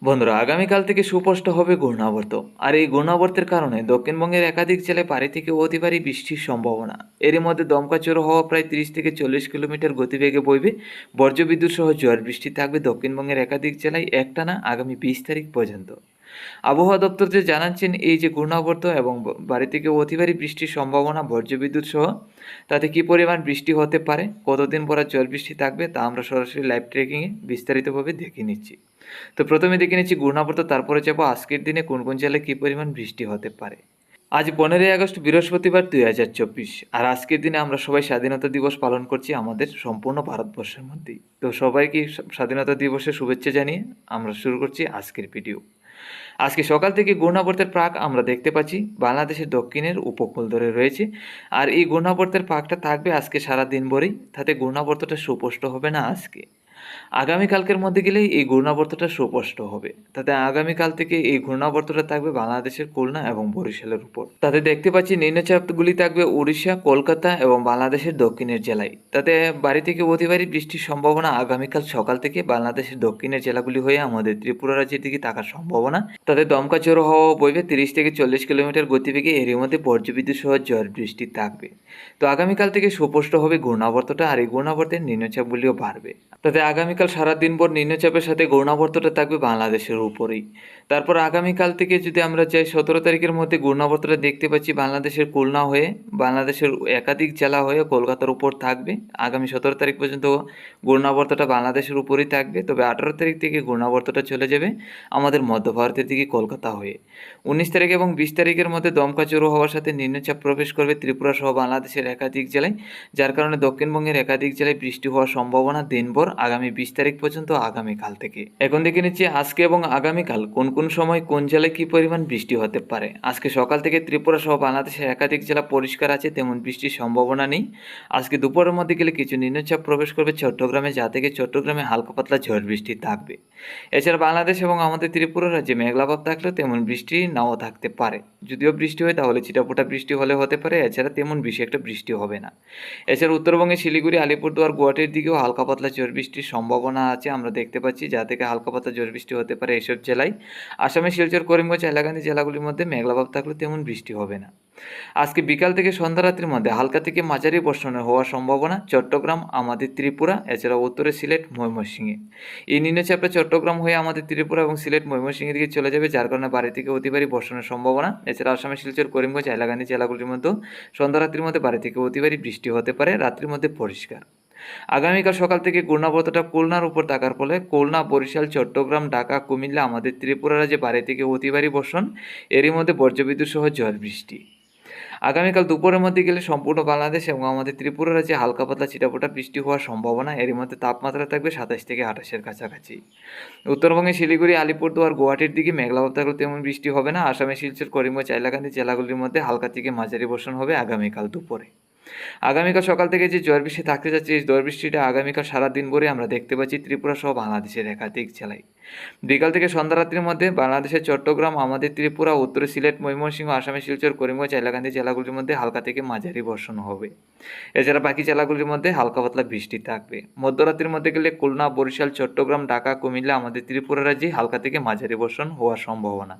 বন্ধুরা, আগামীকাল থেকে সুস্পষ্ট হবে ঘূর্ণাবর্ত। আর এই ঘূর্ণাবর্তের কারণে দক্ষিণবঙ্গের একাধিক জেলায় ভারী থেকে অতি ভারী বৃষ্টির সম্ভাবনা। এরই মধ্যে দমকা চড়ো হওয়া প্রায় 30 থেকে 40 কিলোমিটার গতিবেগে বইবে। বজ্রবিদ্যুৎ সহ ঝড় বৃষ্টি থাকবে দক্ষিণবঙ্গের একাধিক জেলায় একটানা আগামী 20 তারিখ পর্যন্ত। আবহাওয়া দপ্তর যে জানাচ্ছেন, এই যে ঘূর্ণাবর্ত এবং ভারী থেকে অতি ভারী বৃষ্টির সম্ভাবনা বজ্রবিদ্যুৎ সহ, তাতে কী পরিমাণ বৃষ্টি হতে পারে, কতদিন পর ঝড় বৃষ্টি থাকবে, তা আমরা সরাসরি লাইভ ট্রেকিংয়ে বিস্তারিতভাবে দেখে নিচ্ছি। তো প্রথমে দেখে নিচ্ছি ঘূর্ণাবর্ত, তারপরে যাবো আজকের দিনে কোন কোন জেলায় কী পরিমাণ বৃষ্টি হতে পারে। আজ 15ই আগস্ট বৃহস্পতিবার 2024। আর আজকের দিনে আমরা সবাই স্বাধীনতা দিবস পালন করছি আমাদের সম্পূর্ণ ভারতবর্ষের মধ্যেই। তো সবাইকে স্বাধীনতা দিবসের শুভেচ্ছা জানিয়ে আমরা শুরু করছি আজকের ভিডিও। আজকে সকাল থেকে ঘূর্ণাবর্তের পাক আমরা দেখতে পাচ্ছি বাংলাদেশের দক্ষিণের উপকূল ধরে রয়েছে। আর এই ঘূর্ণাবর্তের পাকটা থাকবে আজকে সারা দিন ভরেই, তাতে ঘূর্ণাবর্তটা সুস্পষ্ট হবে না আজকে। আগামীকালকের মধ্যে গেলেই এই ঘূর্ণাবর্তটা সুস্পষ্ট হবে। তাতে আগামীকাল থেকে এই ঘূর্ণাবর্তটা থাকবে বাংলাদেশের খুলনা এবং বরিশালের উপর। তাতে দেখতে পাচ্ছি নিম্নচাপগুলি থাকবে উড়িষ্যা, কলকাতা এবং বাংলাদেশের দক্ষিণের জেলায়। তাতে ভারী থেকে অতি ভারী বৃষ্টির সম্ভাবনা আগামীকাল সকাল থেকে বাংলাদেশের দক্ষিণের জেলাগুলি হয়ে আমাদের ত্রিপুরা রাজ্যের দিকে থাকার সম্ভাবনা। তাতে দমকা ঝড়ো হওয়া বইবে 30 থেকে 40 কিলোমিটার গতিবেগে। এরই মধ্যে বজ্রবিদ্যুৎ সহ ঝড় বৃষ্টি থাকবে। তো আগামীকাল থেকে সুস্পষ্ট হবে ঘূর্ণাবর্তটা, আর এই ঘূর্ণাবর্তের নিম্নচাপগুলিও বাড়বে। তাতে আগামীকাল সারাদিনভর নিম্নচাপের সাথে ঘূর্ণাবর্তটা থাকবে বাংলাদেশের উপরেই। তারপর আগামীকাল থেকে যদি আমরা যাই 17 তারিখের মধ্যে ঘূর্ণাবর্তটা দেখতে পাচ্ছি বাংলাদেশের খুলনা হয়ে, বাংলাদেশের একাধিক জেলা হয়ে কলকাতার উপর থাকবে। আগামী 17 তারিখ পর্যন্ত ঘূর্ণাবর্তটা বাংলাদেশের উপরেই থাকবে। তবে 18 তারিখ থেকে ঘূর্ণাবর্তটা চলে যাবে আমাদের মধ্য ভারতের দিকে কলকাতা হয়ে। 19 তারিখ এবং 20 তারিখের মধ্যে দমকা চড়ো হওয়ার সাথে নিম্নচাপ প্রবেশ করবে ত্রিপুরা সহ বাংলাদেশের একাধিক জেলায়, যার কারণে দক্ষিণবঙ্গের একাধিক জেলায় বৃষ্টি হওয়ার সম্ভাবনা দিনভর আগামী 20 তারিখ পর্যন্ত আগামীকাল থেকে। এখন দেখে নিচ্ছি আজকে এবং আগামীকাল কোন কোন সময় কোন জেলায় কী পরিমাণ বৃষ্টি হতে পারে। আজকে সকাল থেকে ত্রিপুরা সহ বাংলাদেশের একাধিক জেলা পরিষ্কার আছে, তেমন বৃষ্টির সম্ভাবনা নেই। আজকে দুপুরের মধ্যে গেলে কিছু নিম্নচাপ প্রবেশ করবে চট্টগ্রামে, যা থেকে চট্টগ্রামে হালকা পাতলা ঝড় বৃষ্টি থাকবে। এছাড়া বাংলাদেশ এবং আমাদের ত্রিপুরা রাজ্যে মেঘলাভাব থাকলেও তেমন বৃষ্টি নাও থাকতে পারে। যদিও বৃষ্টি হয় তাহলে ছিটাফোঁটা বৃষ্টি হলে হতে পারে, এছাড়া তেমন বেশি একটা বৃষ্টি হবে না। এছাড়া উত্তরবঙ্গে শিলিগুড়ি, আলিপুরদুয়ার, গুয়াহাটির দিকেও হালকা পাতলা ঝড় বৃষ্টির সম্ভাবনা আছে আমরা দেখতে পাচ্ছি, যা থেকে হালকা পাতলা ঝড় বৃষ্টি হতে পারে এইসব জেলায়। আসামে শিলচর, করিমগঞ্জ, হাইলাকান্দি জেলাগুলির মধ্যে মেঘলাভাব থাকলেও তেমন বৃষ্টি হবে না। আজকে বিকাল থেকে সন্ধ্যা রাত্রির মধ্যে হালকা থেকে মাঝারি বর্ষণের হওয়ার সম্ভাবনা চট্টগ্রাম, আমাদের ত্রিপুরা, এছাড়া উত্তরে সিলেট, ময়মনসিংহে। এই নিম্নচাপটা চট্টগ্রাম হয়ে আমাদের ত্রিপুরা এবং সিলেট, ময়মনসিংহের দিকে চলে যাবে, যার কারণে ভারী থেকে অতি ভারী বর্ষণের সম্ভাবনা। এছাড়া আসামে শিলচর, করিমগঞ্জ, হাইলাকান্দি জেলাগুলির মধ্যে সন্ধ্যা রাত্রির মধ্যে ভারী থেকে অতি ভারী বৃষ্টি হতে পারে, রাত্রির মধ্যে পরিষ্কার। আগামীকাল সকাল থেকে ঘূর্ণাবর্তটা খুলনার উপর থাকার ফলে খুলনা, বরিশাল, চট্টগ্রাম, ঢাকা, কুমিল্লা, আমাদের ত্রিপুরা রাজ্যে ভারী থেকে অতি ভারী বর্ষণ, এরই মধ্যে বজ্রবিদ্যুৎ সহ ঝড় বৃষ্টি। আগামীকাল দুপুরের মধ্যে গেলে সম্পূর্ণ বাংলাদেশ এবং আমাদের ত্রিপুরা রাজ্যে হালকা পাতলা ছিটাফোঁটা বৃষ্টি হওয়ার সম্ভাবনা। এরই মধ্যে তাপমাত্রা থাকবে 27 থেকে 28-এর কাছাকাছি। উত্তরবঙ্গে শিলিগুড়ি, আলিপুরদুয়ার, গুয়াহাটির দিকে মেঘলাভাব থাকলেও তেমন বৃষ্টি হবে না। আসামে শিলচর, করিমগঞ্জ, হাইলাকান্দি জেলাগুলির মধ্যে হালকা থেকে মাঝারি বর্ষণ হবে আগামীকাল দুপুরে। আগামীকাল সকাল থেকে যে ঝড় বৃষ্টি থাকতে যাচ্ছে, এই ঝড় বৃষ্টিটা আগামীকাল সারাদিন ভরে আমরা দেখতে পাচ্ছি ত্রিপুরা সহ বাংলাদেশের একাধিক জেলায়। বিকাল থেকে সন্ধ্যা রাত্রির মধ্যে বাংলাদেশের চট্টগ্রাম, আমাদের ত্রিপুরা, উত্তরে সিলেট, ময়মনসিংহ, আসামে শিলচর, করিমগঞ্জ, হাইলাকান্দি জেলাগুলির মধ্যে হালকা থেকে মাঝারি বর্ষণ হবে। এছাড়া বাকি জেলাগুলির মধ্যে হালকা পাতলা বৃষ্টি থাকবে। মধ্যরাত্রির মধ্যে গেলে খুলনা, বরিশাল, চট্টগ্রাম, ঢাকা, কুমিল্লা, আমাদের ত্রিপুরা রাজ্যে হালকা থেকে মাঝারি বর্ষণ হওয়ার সম্ভাবনা।